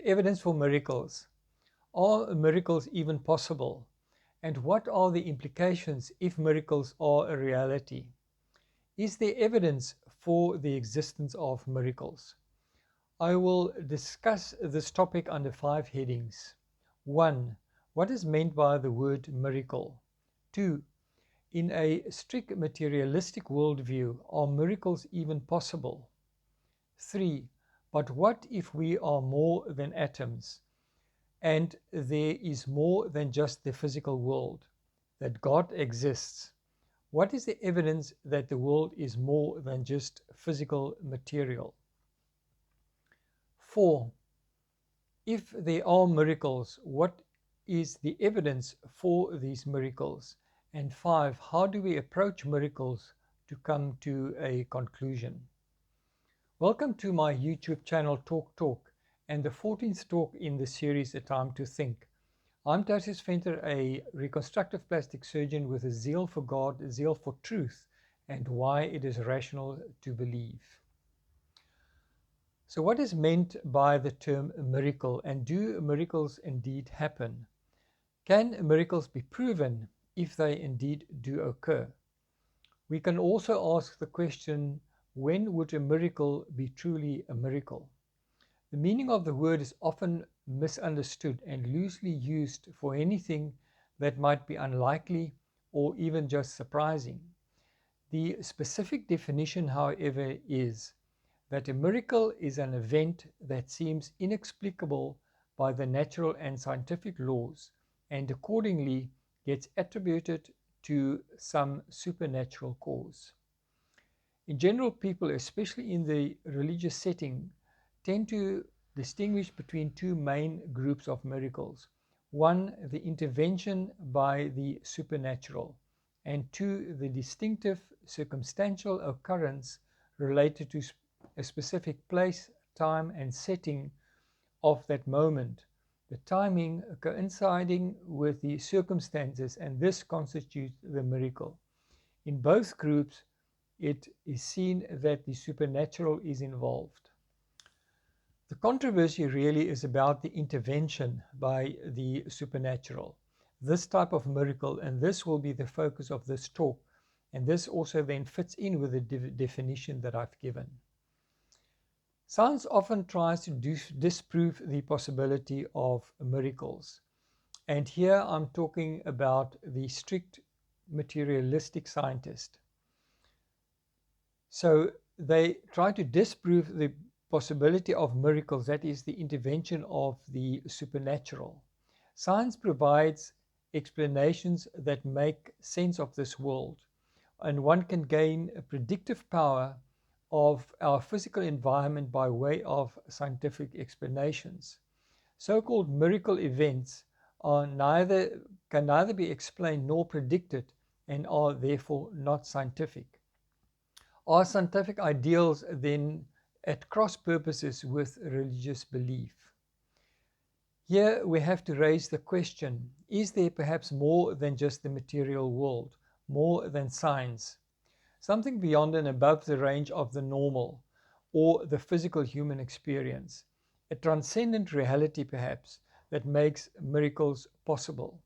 evidence for miracles. Are miracles even possible? And what are the implications if miracles are a reality? Is there evidence for the existence of miracles? I will discuss this topic under 5 headings. 1. What is meant by the word miracle? 2. In a strict materialistic worldview, are miracles even possible? 3. But what if we are more than atoms, and there is more than just the physical world, that God exists? What is the evidence that the world is more than just physical material? 4. If there are miracles, what is the evidence for these miracles? And 5. How do we approach miracles to come to a conclusion? Welcome to my YouTube channel Talk and the 14th talk in the series A Time to Think. I'm Tarsis Venter, a reconstructive plastic surgeon with a zeal for God, a zeal for truth, and why it is rational to believe. So what is meant by the term miracle, and do miracles indeed happen? Can miracles be proven if they indeed do occur? We can also ask the question, when would a miracle be truly a miracle? The meaning of the word is often misunderstood and loosely used for anything that might be unlikely or even just surprising. The specific definition, however, is that a miracle is an event that seems inexplicable by the natural and scientific laws and accordingly gets attributed to some supernatural cause. In general, people, especially in the religious setting, tend to distinguish between 2 main groups of miracles. 1, the intervention by the supernatural, and 2, the distinctive circumstantial occurrence related to a specific place, time, and setting of that moment, the timing coinciding with the circumstances, and this constitutes the miracle. In both groups, it is seen that the supernatural is involved. The controversy really is about the intervention by the supernatural, this type of miracle, and this will be the focus of this talk, and this also then fits in with the definition that I've given. Science often tries to disprove the possibility of miracles, and here I'm talking about the strict materialistic scientist. So they try to disprove the possibility of miracles, that is, the intervention of the supernatural. Science provides explanations that make sense of this world, and one can gain a predictive power of our physical environment by way of scientific explanations. So-called miracle events can neither be explained nor predicted and are therefore not scientific. Are scientific ideals then at cross purposes with religious belief? Here we have to raise the question, is there perhaps more than just the material world, more than science? Something beyond and above the range of the normal or the physical human experience, a transcendent reality perhaps that makes miracles possible.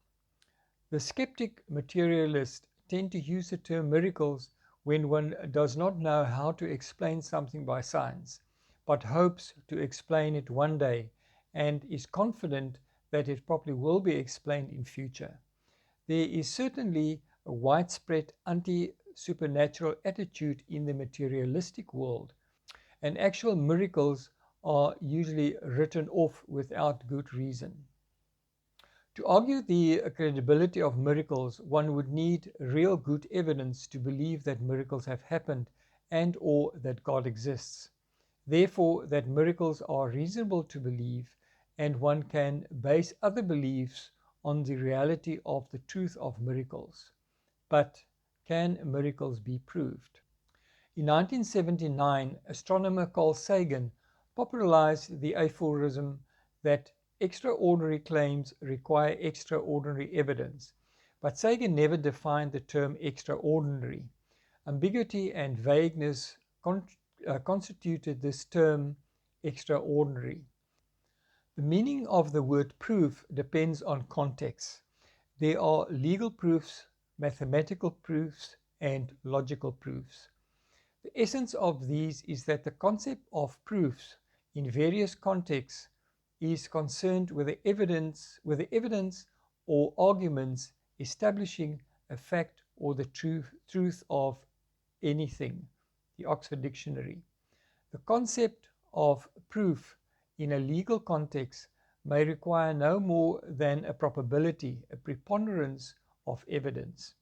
The skeptic materialists tend to use the term miracles when one does not know how to explain something by science, but hopes to explain it one day and is confident that it probably will be explained in future. There is certainly a widespread anti-supernatural attitude in the materialistic world, and actual miracles are usually written off without good reason. To argue the credibility of miracles, one would need real good evidence to believe that miracles have happened and or that God exists. Therefore, that miracles are reasonable to believe, and one can base other beliefs on the reality of the truth of miracles. But can miracles be proved? In 1979, astronomer Carl Sagan popularized the aphorism that extraordinary claims require extraordinary evidence, but Sagan never defined the term extraordinary. Ambiguity and vagueness constituted this term extraordinary. The meaning of the word proof depends on context. There are legal proofs, mathematical proofs, and logical proofs. The essence of these is that the concept of proofs in various contexts is concerned with the evidence or arguments establishing a fact or the truth of anything. The Oxford Dictionary. The concept of proof in a legal context may require no more than a probability, a preponderance of evidence.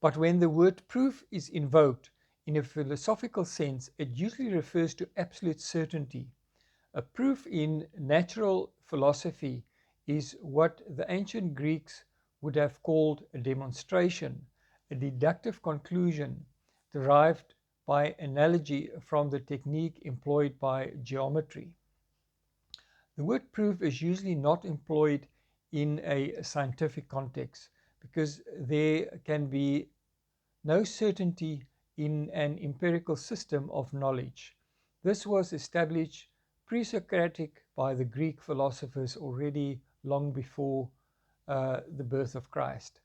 But when the word proof is invoked in a philosophical sense, it usually refers to absolute certainty. A proof in natural philosophy is what the ancient Greeks would have called a demonstration, a deductive conclusion derived by analogy from the technique employed by geometry. The word proof is usually not employed in a scientific context because there can be no certainty in an empirical system of knowledge. This was established pre-Socratic by the Greek philosophers already long before the birth of Christ.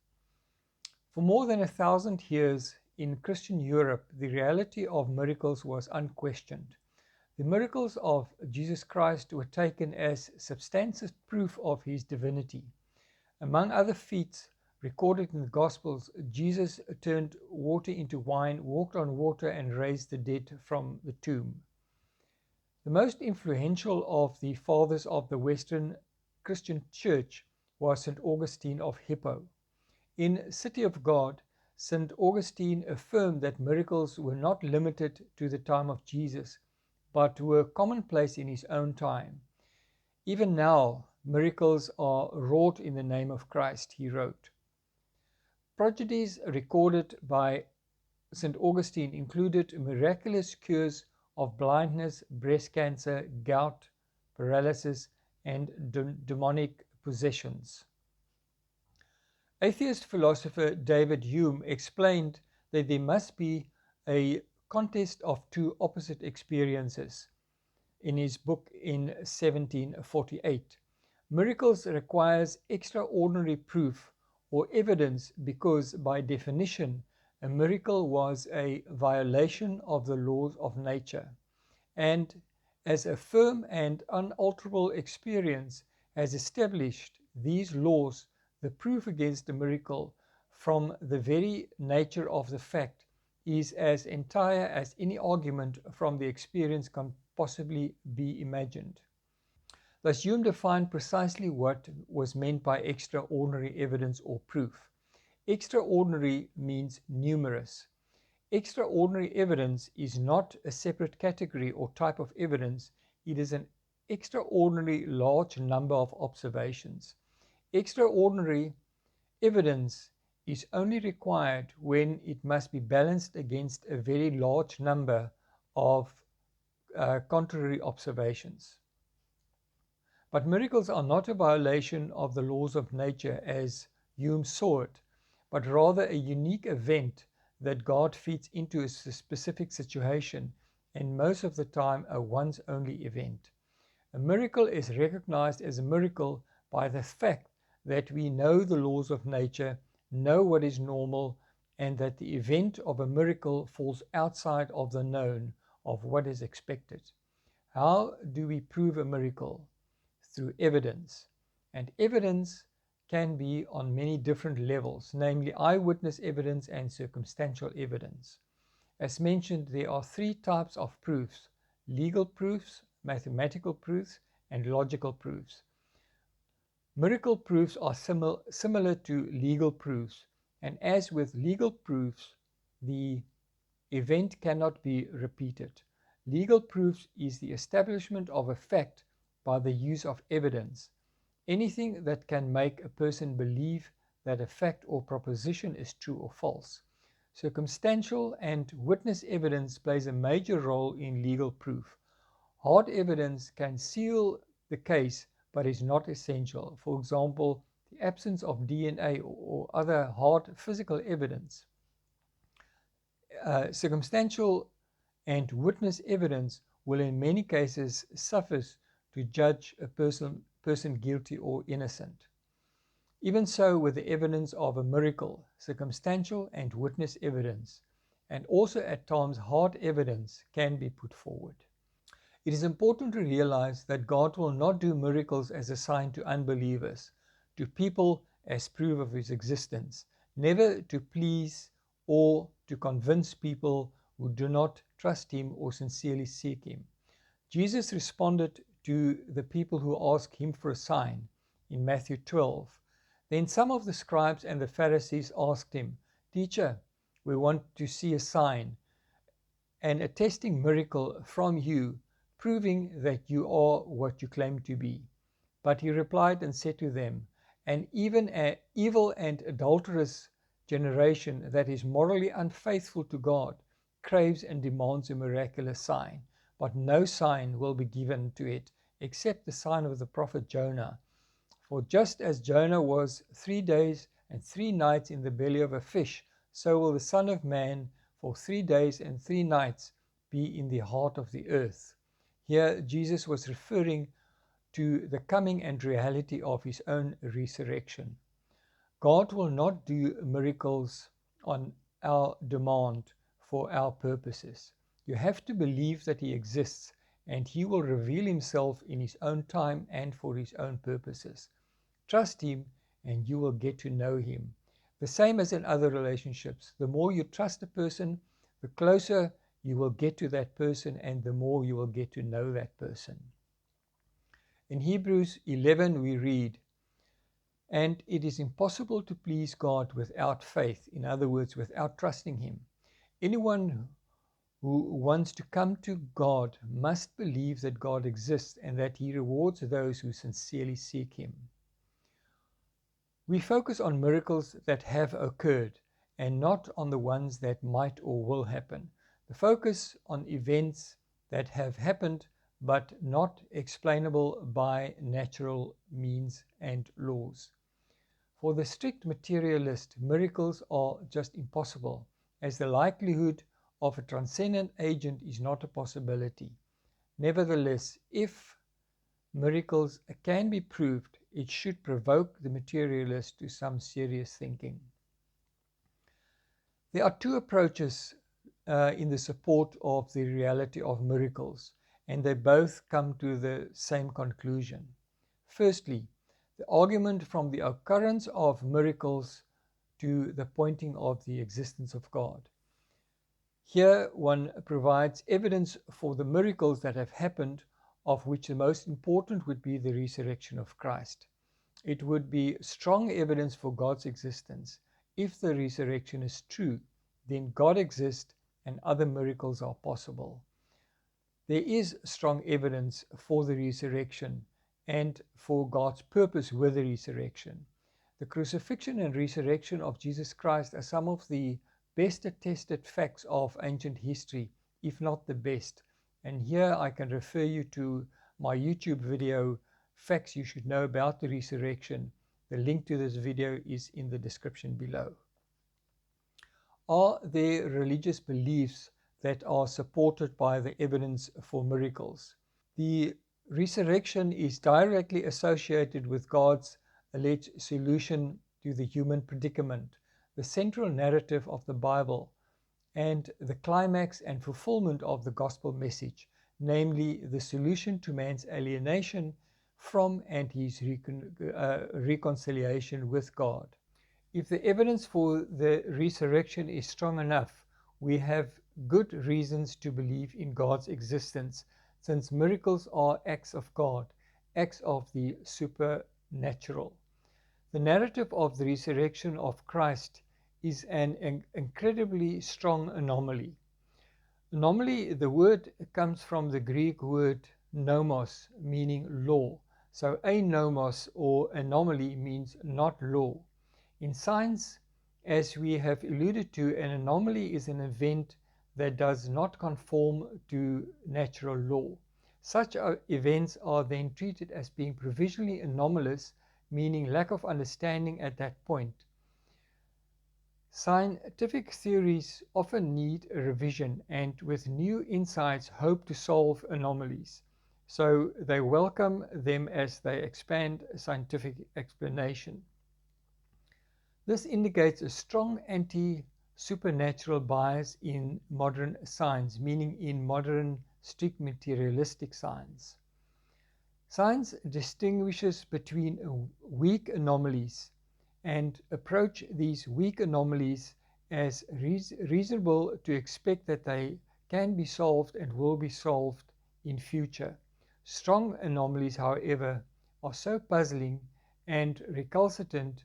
For more than 1,000 years in Christian Europe, the reality of miracles was unquestioned. The miracles of Jesus Christ were taken as substantive proof of his divinity. Among other feats recorded in the Gospels, Jesus turned water into wine, walked on water, and raised the dead from the tomb. The most influential of the fathers of the Western Christian Church was St. Augustine of Hippo. In City of God, St. Augustine affirmed that miracles were not limited to the time of Jesus, but were commonplace in his own time. Even now, miracles are wrought in the name of Christ, he wrote. Prodigies recorded by St. Augustine included miraculous cures of blindness, breast cancer, gout, paralysis, and demonic possessions. Atheist philosopher David Hume explained that there must be a contest of two opposite experiences in his book in 1748. Miracles requires extraordinary proof or evidence because, by definition, a miracle was a violation of the laws of nature, and as a firm and unalterable experience has established these laws, the proof against a miracle from the very nature of the fact is as entire as any argument from the experience can possibly be imagined. Thus Hume defined precisely what was meant by extraordinary evidence or proof. Extraordinary means numerous. Extraordinary evidence is not a separate category or type of evidence, it is an extraordinary large number of observations. Extraordinary evidence is only required when it must be balanced against a very large number of contrary observations. But miracles are not a violation of the laws of nature as Hume saw it, but rather a unique event that God fits into a specific situation, and most of the time a once only event. A miracle is recognized as a miracle by the fact that we know the laws of nature, know what is normal, and that the event of a miracle falls outside of the known of what is expected. How do we prove a miracle? Through evidence. And evidence can be on many different levels, namely eyewitness evidence and circumstantial evidence. As mentioned, there are three types of proofs: legal proofs, mathematical proofs, and logical proofs. Miracle proofs are similar to legal proofs, and as with legal proofs, the event cannot be repeated. Legal proofs is the establishment of a fact by the use of evidence. Anything that can make a person believe that a fact or proposition is true or false. Circumstantial and witness evidence plays a major role in legal proof. Hard evidence can seal the case but is not essential. For example, the absence of DNA or other hard physical evidence. Circumstantial and witness evidence will in many cases suffice to judge a person guilty or innocent. Even so, with the evidence of a miracle, circumstantial and witness evidence, and also at times hard evidence can be put forward. It is important to realize that God will not do miracles as a sign to unbelievers, to people as proof of His existence, never to please or to convince people who do not trust Him or sincerely seek Him. Jesus responded to the people who asked Him for a sign in Matthew 12. Then some of the scribes and the Pharisees asked Him, "Teacher, we want to see a sign, an attesting miracle from you, proving that you are what you claim to be." But He replied and said to them, "And even an evil and adulterous generation that is morally unfaithful to God craves and demands a miraculous sign, but no sign will be given to it except the sign of the prophet Jonah. For just as Jonah was 3 days and 3 nights in the belly of a fish, so will the Son of Man for 3 days and 3 nights be in the heart of the earth." Here Jesus was referring to the coming and reality of His own resurrection. God will not do miracles on our demand for our purposes. You have to believe that He exists, and He will reveal Himself in His own time and for His own purposes. Trust Him and you will get to know Him. The same as in other relationships. The more you trust a person, the closer you will get to that person and the more you will get to know that person. In Hebrews 11 we read, "And it is impossible to please God without faith," in other words, without trusting Him. Anyone who wants to come to God must believe that God exists and that He rewards those who sincerely seek Him. We focus on miracles that have occurred and not on the ones that might or will happen. The focus on events that have happened but not explainable by natural means and laws. For the strict materialist, miracles are just impossible, as the likelihood of a transcendent agent is not a possibility. Nevertheless, if miracles can be proved, it should provoke the materialist to some serious thinking. There are two approaches in the support of the reality of miracles, and they both come to the same conclusion. Firstly, the argument from the occurrence of miracles to the pointing of the existence of God. Here one provides evidence for the miracles that have happened, of which the most important would be the resurrection of Christ. It would be strong evidence for God's existence. If the resurrection is true, then God exists and other miracles are possible. There is strong evidence for the resurrection and for God's purpose with the resurrection. The crucifixion and resurrection of Jesus Christ are some of the best attested facts of ancient history, if not the best. And here I can refer you to my YouTube video, Facts You Should Know About the Resurrection. The link to this video is in the description below. Are there religious beliefs that are supported by the evidence for miracles? The resurrection is directly associated with God's alleged solution to the human predicament, the central narrative of the Bible, and the climax and fulfillment of the gospel message, namely the solution to man's alienation from and his reconciliation with God. If the evidence for the resurrection is strong enough, we have good reasons to believe in God's existence, since miracles are acts of God, acts of the supernatural. The narrative of the resurrection of Christ is an incredibly strong anomaly. Anomaly, the word comes from the Greek word nomos, meaning law. So anomos or anomaly means not law. In science, as we have alluded to, an anomaly is an event that does not conform to natural law. Such events are then treated as being provisionally anomalous, meaning lack of understanding at that point. Scientific theories often need a revision and with new insights hope to solve anomalies. So they welcome them as they expand scientific explanation. This indicates a strong anti-supernatural bias in modern science, meaning in modern strict materialistic science. Science distinguishes between weak anomalies and approach these weak anomalies as reasonable to expect that they can be solved and will be solved in future. Strong anomalies, however, are so puzzling and recalcitrant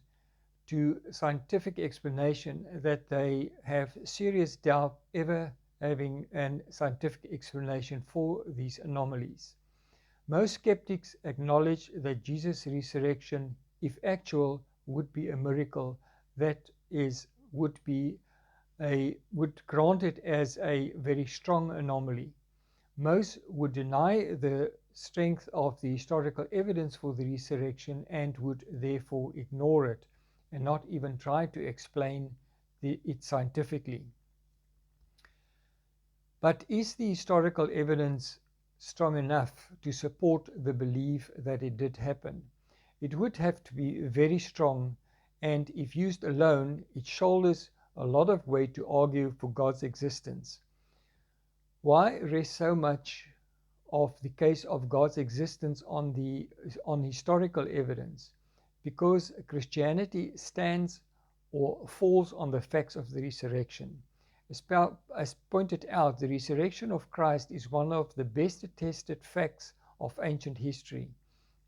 to scientific explanation that they have serious doubt ever having a scientific explanation for these anomalies. Most skeptics acknowledge that Jesus' resurrection, if actual, would be a miracle that would grant it as a very strong anomaly. Most would deny the strength of the historical evidence for the resurrection and would therefore ignore it and not even try to explain it scientifically. But is the historical evidence strong enough to support the belief that it did happen? It would have to be very strong, and if used alone, it shoulders a lot of weight to argue for God's existence. Why rest so much of the case of God's existence on historical evidence? Because Christianity stands or falls on the facts of the resurrection. As pointed out, the resurrection of Christ is one of the best attested facts of ancient history.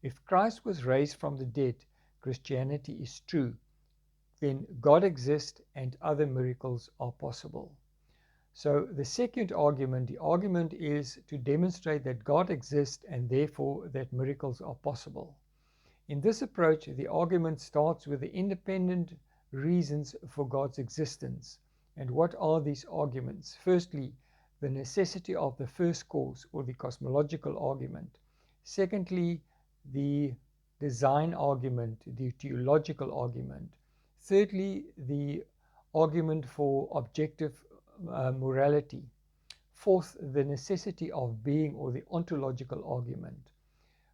If Christ was raised from the dead, Christianity is true. Then God exists and other miracles are possible. So the second argument, the argument is to demonstrate that God exists and therefore that miracles are possible. In this approach, the argument starts with the independent reasons for God's existence. And what are these arguments? Firstly, the necessity of the first cause, or the cosmological argument. Secondly, the design argument, the theological argument. Thirdly, the argument for objective morality. Fourth, the necessity of being, or the ontological argument.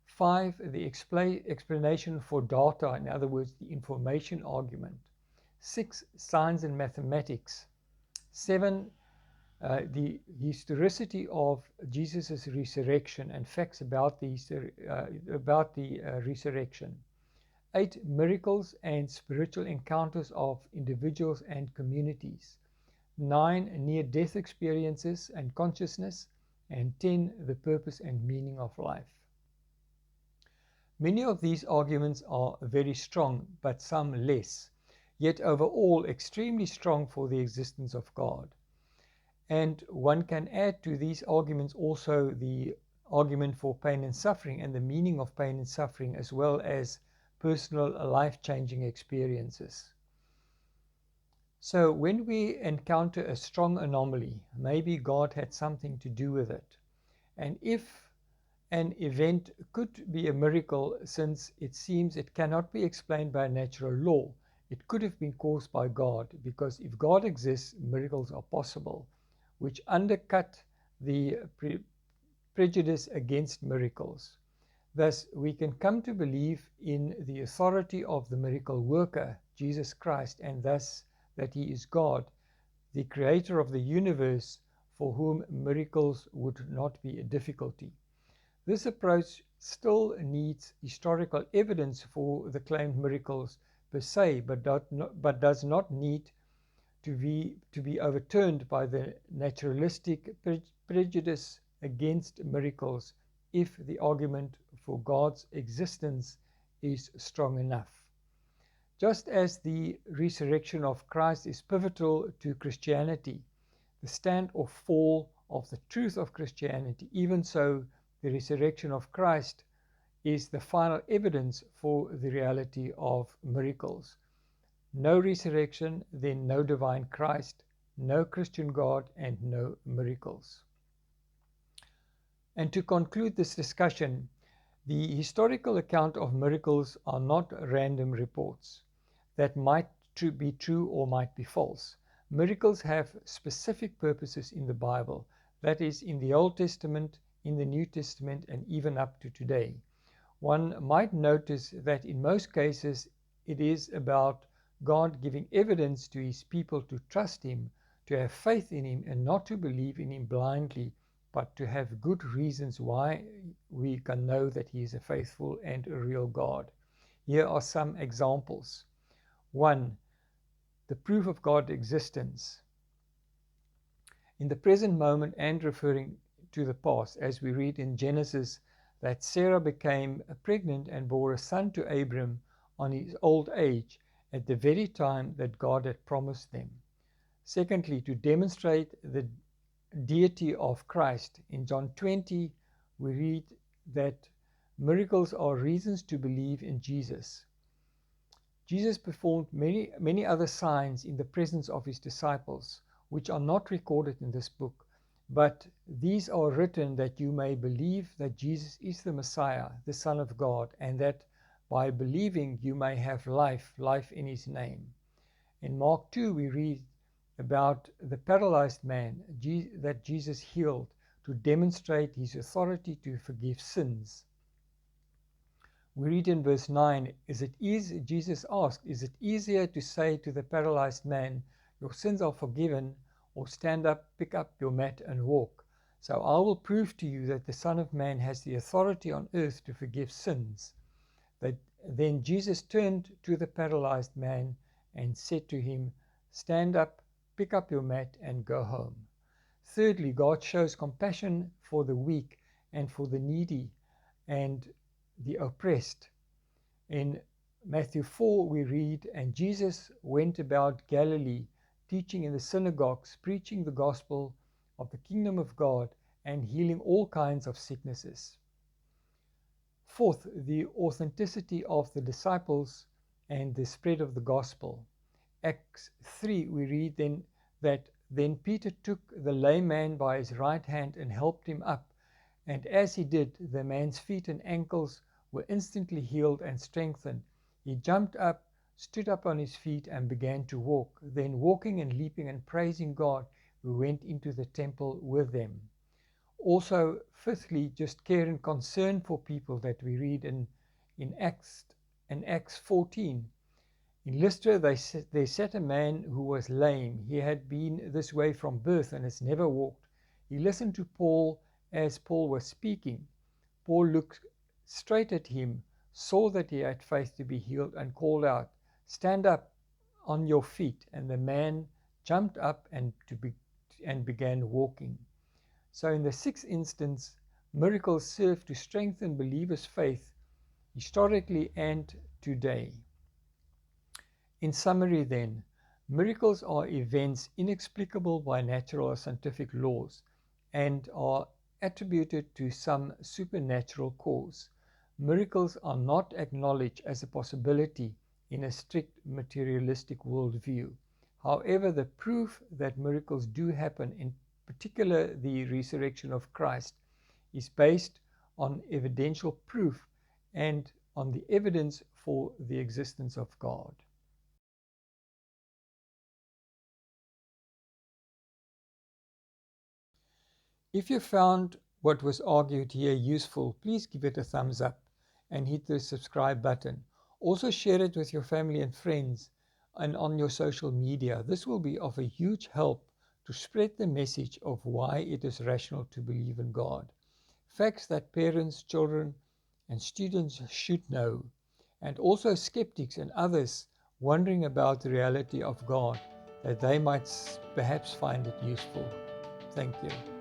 5, the explanation for data, in other words, the information argument. 6, science and mathematics. 7, the historicity of Jesus' resurrection and facts about the resurrection. 8, miracles and spiritual encounters of individuals and communities. 9, near-death experiences and consciousness. And 10, the purpose and meaning of life. Many of these arguments are very strong, but some less, yet overall extremely strong for the existence of God. And one can add to these arguments also the argument for pain and suffering and the meaning of pain and suffering, as well as personal life-changing experiences. So when we encounter a strong anomaly, maybe God had something to do with it. And if an event could be a miracle, since it seems it cannot be explained by natural law, it could have been caused by God, because if God exists, miracles are possible, which undercut the prejudice against miracles. Thus, we can come to believe in the authority of the miracle worker, Jesus Christ, and thus that he is God, the creator of the universe, for whom miracles would not be a difficulty. This approach still needs historical evidence for the claimed miracles per se, but does not need to be overturned by the naturalistic prejudice against miracles if the argument for God's existence is strong enough. Just as the resurrection of Christ is pivotal to Christianity, the stand or fall of the truth of Christianity, even so, the resurrection of Christ is the final evidence for the reality of miracles. No resurrection, then no divine Christ, no Christian God, and no miracles. And to conclude this discussion, the historical account of miracles are not random reports that might be true or might be false. Miracles have specific purposes in the Bible, that is, in the Old Testament, in the New Testament and even up to today. One might notice that in most cases it is about God giving evidence to his people to trust him, to have faith in him, and not to believe in him blindly, but to have good reasons why we can know that he is a faithful and a real God. Here are some examples. 1. The proof of God's existence. In the present moment and referring to the past, as we read in Genesis, that Sarah became pregnant and bore a son to Abram on his old age at the very time that God had promised them. Secondly, to demonstrate the deity of Christ. In John 20, we read that miracles are reasons to believe in Jesus. Jesus performed many other signs in the presence of his disciples, which are not recorded in this book, but these are written that you may believe that Jesus is the Messiah, the Son of God, and that by believing you may have life in his name. In Mark 2, we read about the paralyzed man that Jesus healed to demonstrate his authority to forgive sins. We read in verse 9, Jesus asked, is it easier to say to the paralyzed man, your sins are forgiven, or stand up, pick up your mat and walk? So I will prove to you that the Son of Man has the authority on earth to forgive sins. Then Jesus turned to the paralyzed man and said to him, stand up, pick up your mat and go home. Thirdly, God shows compassion for the weak and for the needy and the oppressed. In Matthew 4 we read, and Jesus went about Galilee, teaching in the synagogues, preaching the gospel of the kingdom of God, and healing all kinds of sicknesses. Fourth, the authenticity of the disciples and the spread of the gospel. Acts 3 we read then Peter took the lame man by his right hand and helped him up, and as he did, the man's feet and ankles were instantly healed and strengthened. He jumped up, stood up on his feet, and began to walk. Then walking and leaping and praising God, we went into the temple with them. Also, fifthly, just care and concern for people that we read in Acts 14. In Lystra there sat a man who was lame. He had been this way from birth and has never walked. He listened to Paul as Paul was speaking. Paul looked straight at him, saw that he had faith to be healed, and called out, stand up on your feet. And the man jumped up and began walking. So in the sixth instance, miracles serve to strengthen believers' faith historically and today. In summary then, miracles are events inexplicable by natural or scientific laws and are attributed to some supernatural cause. Miracles are not acknowledged as a possibility in a strict materialistic worldview. However, the proof that miracles do happen, in particular the resurrection of Christ, is based on evidential proof and on the evidence for the existence of God. If you found what was argued here useful, please give it a thumbs up and hit the subscribe button. Also share it with your family and friends and on your social media. This will be of a huge help to spread the message of why it is rational to believe in God. Facts that parents, children, and students should know, and also skeptics and others wondering about the reality of God, that they might perhaps find it useful. Thank you.